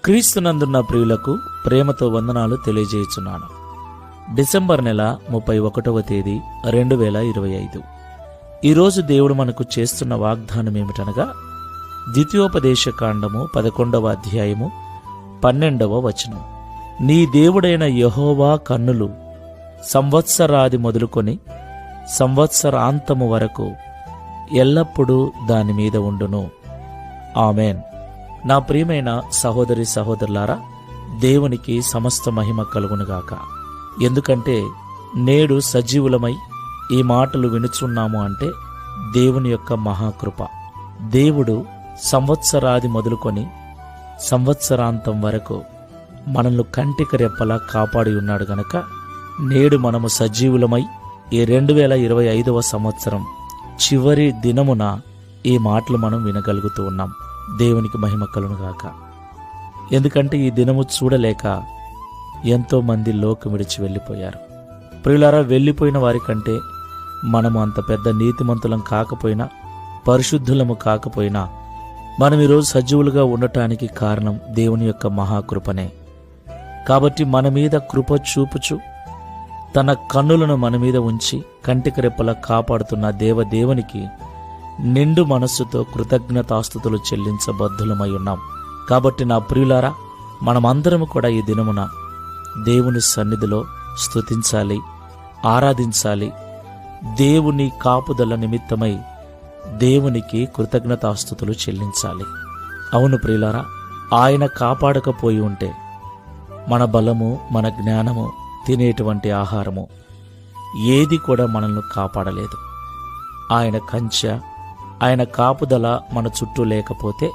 క్రీస్తునందున్న ప్రియులకు ప్రేమతో వందనాలు తెలియజేయుచున్నాను. డిసెంబర్ నెల 31వ తేదీ 2025. ఈరోజు దేవుడు మనకు చేస్తున్న వాగ్దానం ఏమిటనగా, ద్వితీయోపదేశకాండము 11వ అధ్యాయము 12వ వచనం. నీ దేవుడైన యెహోవా కన్నులు సంవత్సరాది మొదలుకొని సంవత్సరాంతము వరకు ఎల్లప్పుడూ దాని మీద ఉండును. ఆమెన్. నా ప్రియమైన సహోదరి సహోదరులారా, దేవునికి సమస్త మహిమ కలుగునుగాక. ఎందుకంటే నేడు సజీవులమై ఈ మాటలు వినుచున్నాము అంటే దేవుని యొక్క మహాకృప. దేవుడు సంవత్సరాది మొదలుకొని సంవత్సరాంతం వరకు మనల్ని కంటికి రెప్పలా కాపాడి ఉన్నాడు గనక నేడు మనము సజీవులమై ఈ 2025వ సంవత్సరం చివరి దినమున ఈ మాటలు మనం వినగలుగుతూ ఉన్నాం. దేవునికి మహిమ కలుగునుగాక. ఎందుకంటే ఈ దినము చూడలేక ఎంతో మంది లోకం విడిచి వెళ్ళిపోయారు. ప్రియులారా, వెళ్ళిపోయిన వారి కంటే మనము అంత పెద్ద నీతిమంతులం కాకపోయినా, పరిశుద్ధులము కాకపోయినా, మనం ఈరోజు సజీవులుగా ఉండటానికి కారణం దేవుని యొక్క మహాకృపనే. కాబట్టి మన మీద కృప చూపుచు తన కన్నులను మన మీద ఉంచి కంటికి రెప్పలా కాపాడుతున్న దేవునికి నిండు మనస్సుతో కృతజ్ఞతాస్తుతులు చెల్లించబద్ధులమై ఉన్నాం. కాబట్టి నా ప్రియులారా, మనమందరము కూడా ఈ దినమున దేవుని సన్నిధిలో స్తుతించాలి, ఆరాధించాలి. దేవుని కాపుదల నిమిత్తమై దేవునికి కృతజ్ఞతాస్తుతులు చెల్లించాలి. అవును ప్రియులారా, ఆయన కాపాడకపోయి ఉంటే మన బలము, మన జ్ఞానము, తినేటువంటి ఆహారము ఏది కూడా మనల్ని కాపాడలేదు. ఆయన కంచె, ఆయన కాపుదల మన చుట్టూ లేకపోతే